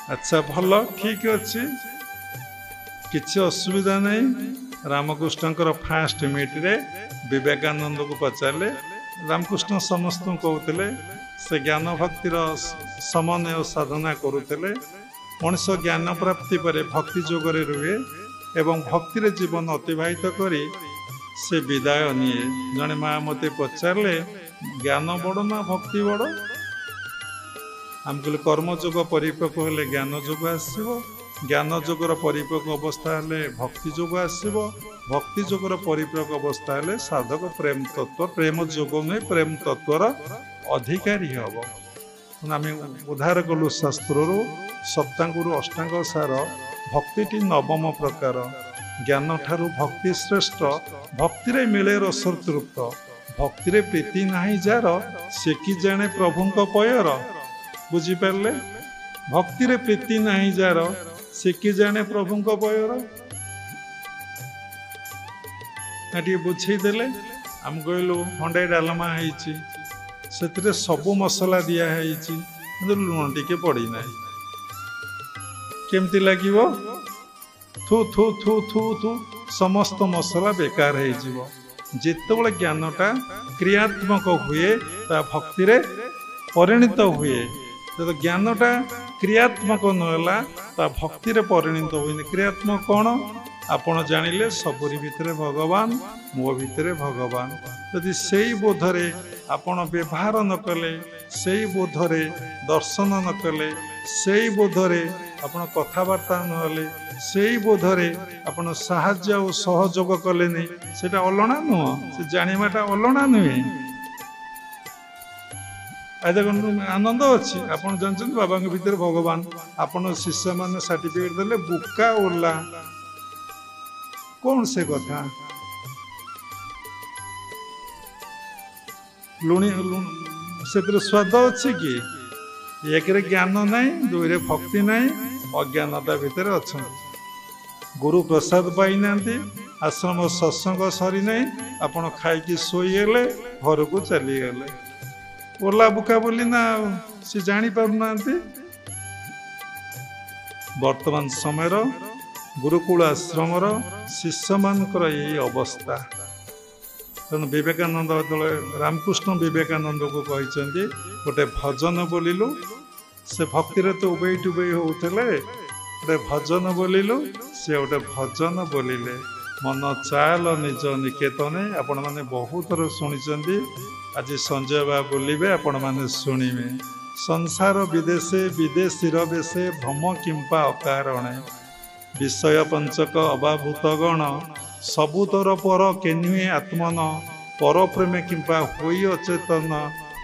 अच्छा भल ठीक अच्छे किसी असुविधा नहीं। रामकृष्ण फास्ट मीट्रे विवेकानंद को पचारे रामकृष्ण समस्त कहते से ज्ञान भक्तिर समन्वय साधना करुले मनुष्य ज्ञान प्राप्ति पर भक्ति जोगरे रुहे एवं भक्ति जीवन अतिवाहित करी से विदाय निए। जड़े माँ मत पचारे ज्ञान बड़ ना भक्ति बड़ आम कहले कर्मयोग परिपक्व हेले ज्ञान जोग आसो ज्ञान जोगर परिपक्व अवस्था हेले भक्ति जोग आसो भक्ति जोगर परिपक्व अवस्था हेले साधक प्रेम तत्व प्रेम जोग नहीं प्रेम तत्वर अधिकारी हम। आम उद्धार कलु शास्त्र सप्तांगुरु अष्टांग सार भक्ति नवम प्रकार ज्ञान ठारू भक्ति श्रेष्ठ भक्ति रे मिले रसर तृप्त भक्ति रे प्रीति नाही जार से कि जाने प्रभुंक पयर बुझिपारे भक्ति रे प्रीति नाही जार से कि जाने प्रभुंक पयर टे बुझेदेले आम कहलु हंडे डालमा से सबु मसला दिखाई लुण टिके पड़ना केमती लगे थू थू थू थू थू समस्त मसला बेकार हो जिते ज्ञानटा क्रियात्मक हुए भक्ति रे परिणत हुए तो ज्ञानटा क्रियात्मक नहला भक्ति रे परिणत हुए क्रियात्मक कौन आपण जानिले सबरी भितरे भगवान मो भितरे भगवान यदि से बोधरे आपण व्यवहार न कले से बोधरे दर्शन न कले से बोधरे आपण कथबार्ता नहले से बोधरे आपण साहाय्य और सहयोग कले नहीं सेटा अलना नुह से जानिबाटा अलना नुहे। आज आनंद अच्छी आपड़ जानते बाबा के भीतर भगवान आपण शिष्य मान सर्टिफिकेट देले बुका ओला कौन से कथा लुणी से स्वाद अच्छी कि एक ज्ञान नाई दुई रे भक्ति नाई अज्ञानता भितर अच्छा गुरु प्रसाद पाई ना आश्रम सत्संग सरी ना आपण खाई शोईगले घर को चलीगले ओला बुका बोली ना से जानी पारना वर्तमान समय गुरुकुल आश्रम शिष्य मानकर यही अवस्था तेणु विवेकानंद रामकृष्ण विवेकानंद को कहते गोटे भजन बोलिलु से भक्ति तो उबई टुबई होते गोटे भजन बोलिलु से गोटे भजन बोलिले मन चाल निज निकेतन आपण मैंने बहुत थर शुणी आज संजय बा बोलिबे आपण मैंने शुणिबे संसार विदेशे विदेशी बेशे भ्रम किंपा अकारणे विषय पंचक अबाभूत गण सबुतर पर केनुए आत्मन पर प्रेमे किंपा होई अचेतन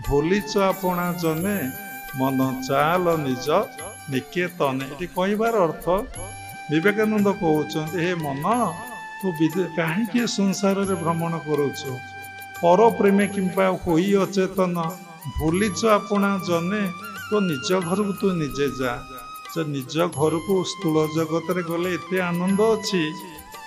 भूलिच आपणा जने मन चाल निज निकेतन ये कहबार अर्थ विवेकानंद कहते हे मन तू कहीं संसार रे भ्रमण करुचु पर प्रेमे किंपा होई अचेतन भूलिच आपणा जने तो निज घर को तू निजे जा जो निज घर को स्थूल जगत रे गले एते आनंद अच्छी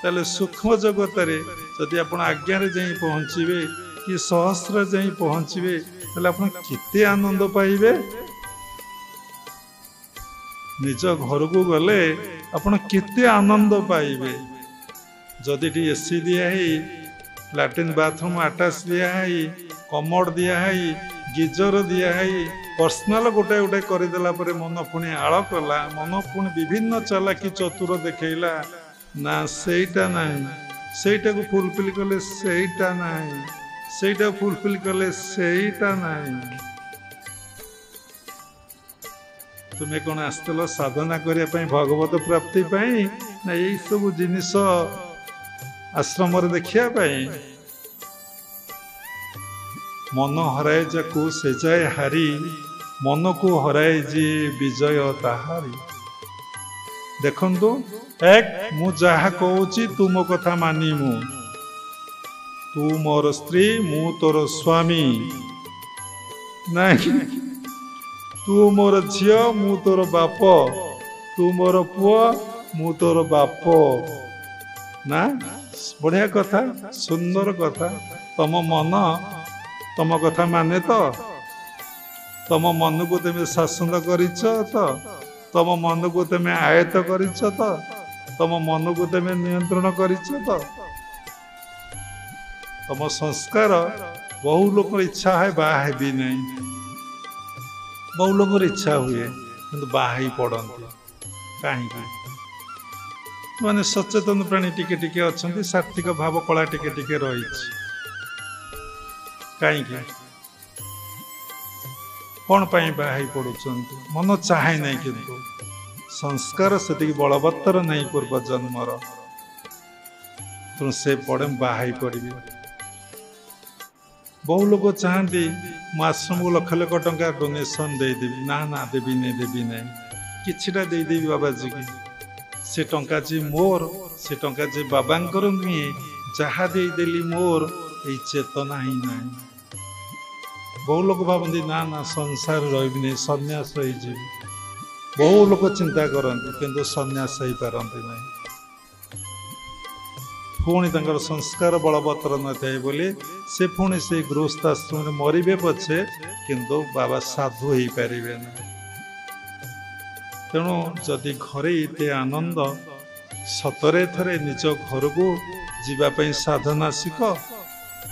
ताले सूक्ष्म जगत रे जदि आपण आज्ञारे जाई पहुँचे कि सहस्र जाई पहुँचे ताले आपण केते आनंद पाइबे निज घर को गले आपण केते आनंद पाइबे जदि टी एसी दिया लैट्रिन बाथरूम अटैच दिया कमोड दिया गीजर दिया पर्सनाल गोटे गोटे करदेला मन पुणी आड़ कला मन पुणी विभिन्न चालाकी चतुर देखला ना सेटा नहीं सेटा को फुलफिल कले सेटा नहीं सेटा फुलफिल कले सेटा नहीं तुम्हें कौन आसल साधना करने भगवत प्राप्ति ना यही सब जिनिस आश्रम देखिया मन हराए जाकू से जाए हारी मन को हराए जी विजय ताहारी देखंतु एक मु जहा कहूची तू मो कथा मानी मु तू मोर स्त्री मु तोर स्वामी नहीं तू मोर झियो मु तोर बाप तू मोर पुआ मु तोर बाप ना बढ़िया कथा सुंदर कथा तम मन तम कथा माने तो तम मन को तुम शासन कर तम मन को तुम आयत्त कर तम मन को तुम नियंत्रण कर तम संस्कार बहु लोग इच्छा है बाहे भी नहीं बहु लोग इच्छा हुए कि बाहे पड़ती कहीं माने सचेतन प्राणी टिके टिके अच्छा सात्विक भाव कला टिके टिके रही कहीं कौन पाई बाहे पड़ुंट मन चाहे नहीं किंतु संस्कार से बलवत्तर नहीं पूर्व जन्मर तेणु से पड़े बाहे पड़ी बहु लोग चाहती आश्रम को लक्ष लक्ष टंका डोनेशन देदेवी ना ना देवी नहीं किछिटा देदेवी बाबाजी की से टंका जी मोर से टंका जी बाबांकर नुहे जहाँ देदेली मोर ये चेतना ही ना बहु लोग भावती ना ना संसार रही सन्यास रही बहु लोग चिंता करती किंतु सन्यास हो पारती नहीं पुणी तंकर संस्कार बलवत्तर न थाए बोली से पुणी से गृहस्थाश्रम मरबे पछे किंतु बाबा साधु हो पारे ना तेणु जदि घरे ये आनंद सतरे थरे निज घर को जीवाई साधना शिख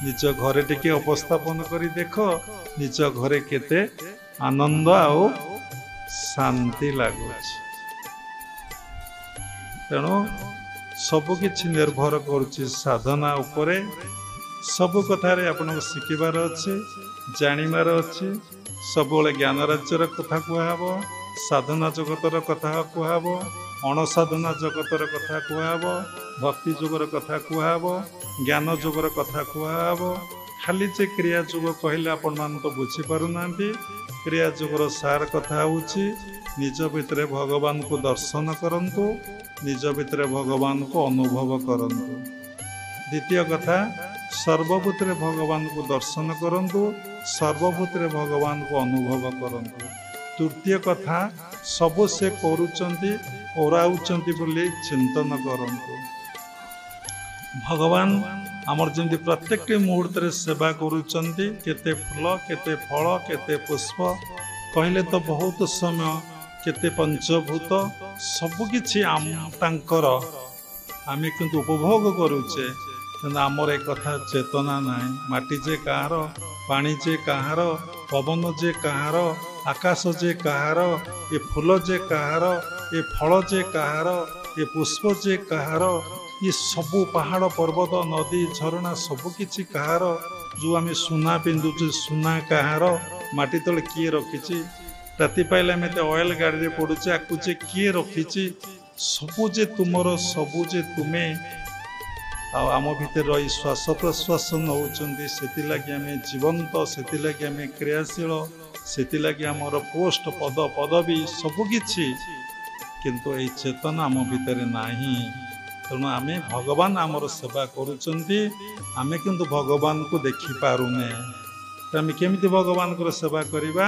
निज घरे टिके उपस्थापन करी देख निज घरे केते आनंद आओ शांति लगुच तेणु सबकि निर्भर करुच्ची साधना उपरे सब कथार आपन शिखबार अच्छे जानिबार अच्छे सब ज्ञान राज्यर कथा कहब साधना जगतर कथा कहब अणसाधना जगतर कथा कहब भक्ति जुगर कथा कहब ज्ञान जुगर कथा कहब खाली जे क्रिया जुग कहले आपण मान तो बुझी पारुना क्रिया जुगर सार कथा होची निज भितर भगवान को दर्शन करंतु निज भितर भगवान को अनुभव करंतु द्वितीय कथा सर्वभूतरे भगवान को दर्शन करंतु सर्वभूतरे भगवान को अनुभव करंतु तृतीय कथा सब से करुचंती कराउचंती बोली चिंतन करंतु भगवान आमर जमी प्रत्येक मुहूर्त सेवा करुचंती केते फूल केते फल केते पुष्प कहले तो बहुत समय केते पंचभूत सबकिछि तांकर आमे किंतु उपभोग करुचे किंतु आमर एक कथा चेतना नाई माटी जे कहार पानी जे कहार पवन जे कहार आकाश जे कहार ये फूल जे कहार ये फल जे कहार ये पुष्प जे कहार ये सबू पहाड़ पर्वत नदी झरणा सबकिछि कहार जो आम सुना पिंधुचे सुना कहार माटी तले किए रखी राति पाइले आम ऑयल गाड़ी पड़ुचे आकु जे किए रखी सबू जे तुमर सबू जे तुमे आम भितर रही श्वास प्रश्वास नौचंदी से लगी आम जीवंत से लगी आम क्रियाशील से लगी आमर पोस्ट पद पदवी सबकिछि किंतु ये चेतना आम भितर नाही तेणु आम भगवान आमर सेवा करुचंती आमे किंतु भगवान को देखि पारुने आम केमिति भगवान को सेवा करिबा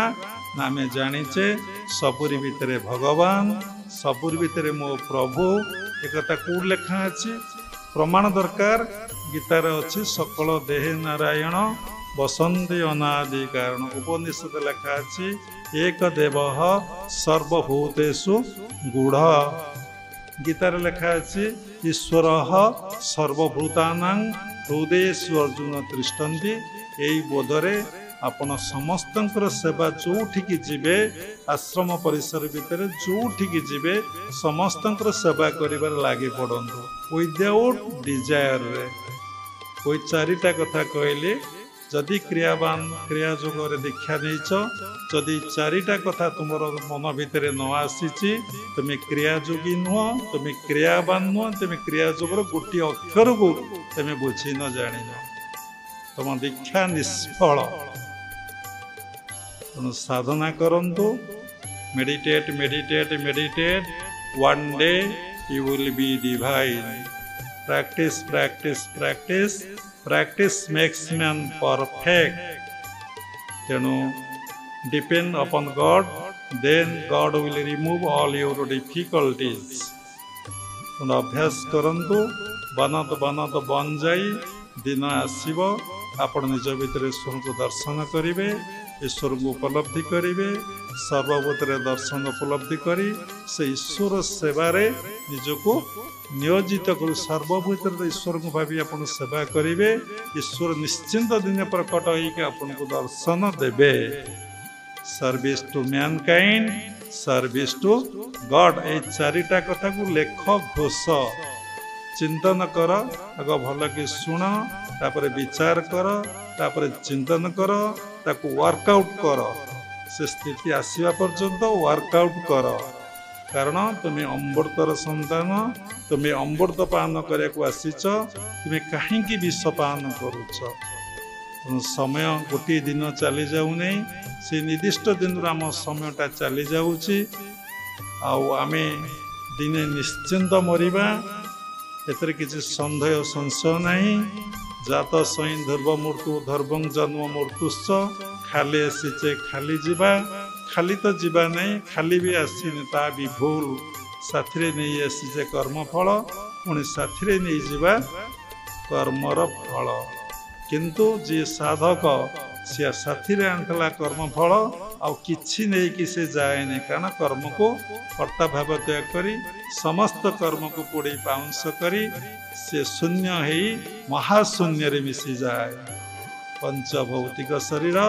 ना आमे जानिचे सबुरी भितरे भगवान सबुरी भितरे मो प्रभु एक कथा को लेखा अछि प्रमाण दरकार गीतार अच्छी सकल देहे नारायण बसंती अनादि कारण उपनिषद लेखा अछि एक देव सर्वभूतेषु गूढ़ गीतार लेखा अछि ईश्वर सर्वभूतानां हृदयेषु अर्जुन तिष्ठन्ति एई बोधरे आपण समस्तंकर सेवा जोठिकी जीवे आश्रम परिसर भितर जोठिकी जीवे समस्तंकर सेवा करिबार लागि पड़ंतु विदाउट डिजायर रे कोई चारिटा कथा कहले जदि क्रियावान क्रिया जोगर दीक्षा नहींच जदि चारिटा कथा तुम मन भितर न आसी तुम क्रियायोगी नुह तुम क्रियावान नुह तुम क्रियायोगर गोटे अक्षर को तुम बुझी न जान तुम दीक्षा निष्फल तेणु साधना करंतु meditate meditate meditate one day you will be divine practice practice practice practice makes man perfect तेणु depend upon God then God will remove all your difficulties अभ्यास करंतु बनत बनत बन जाई दिन आसीबो आपण निज भितर ईश्वर को दर्शन करेंगे ईश्वर को उपलब्धि करेंगे सर्वभूतरे दर्शन उपलब्धि करी से ईश्वर सेवारे निजको नियोजित कर सर्वभूतर ईश्वर को भावी आप सेवा करेंगे ईश्वर निश्चिंत दिन प्रकट हो दर्शन देवे service to mankind service to God ए चारिटा कथा को लेख घोष चिंतन कर आग भल कि शुण तापर विचार कर तापर चिंतन कर ताको वर्कआउट कर से स्थिति आसवा पर्यंत वर्कआउट कर कारण तुम्हें अमृतर संतान तुम्हें अमृत पान करने आसीच तुम्हें कहीं विष पान करुच समय गोटे दिन चली जाऊ नहीं से निर्दिष्ट दिन आम समयटा चली जाऊँगी आमे दिने निश्चिंत मरिबा एतर किसी संदेह संशय नहीं जात सही ध्रुव मृत्यु धर्वं जन्म मृत्युश्च खाली आसीचे खाली जीवा खाली तो जीवा नहीं खाली भी आसीने ता भी भूल साथी नहीं आसीचे कर्मफल पुणी साथी नहीं जीवा कर्मर फल किंतु जी साधक सी साथी आनला कर्मफल आउ किछि नहीं कि से जाए कारण कर्म को कर्ता भाव त्याग करी समस्त कर्म को पोड़ी पाउंस करी से शून्य ही महाशून्य रे मिसी जाए पंचभौतिक शरीर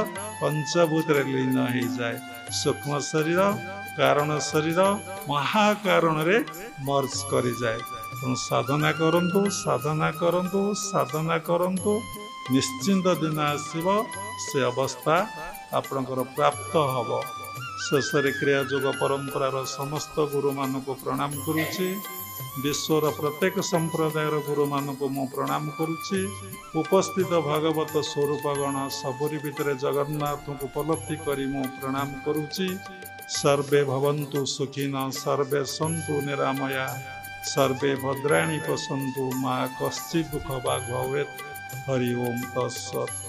पंचभूत लीन हो जाए सूक्ष्म शरीर कारण शरीर महाकारण रे मर्ज करी जाए साधना करंतु साधना करंतु साधना करंतु निश्चिंत दिन आसीबो से अवस्था आपणकर प्राप्त हब शेष क्रिया योग परंपरार समस्त गुरु मान को प्रणाम करुछि विश्वर प्रत्येक संप्रदायर गुरु मान को मु प्रणाम करुछि उपस्थित भागवत स्वरूपगण सबरी भितर जगन्नाथ को उपलब्धि करी मु प्रणाम करुछि सर्वे भवन्तु सुखिनः सर्वे सन्तु निरामया सर्वे भद्राणि पश्यन्तु मा कश्चित् दुःख भाग् भवेत् हरि ओम तत्सत्।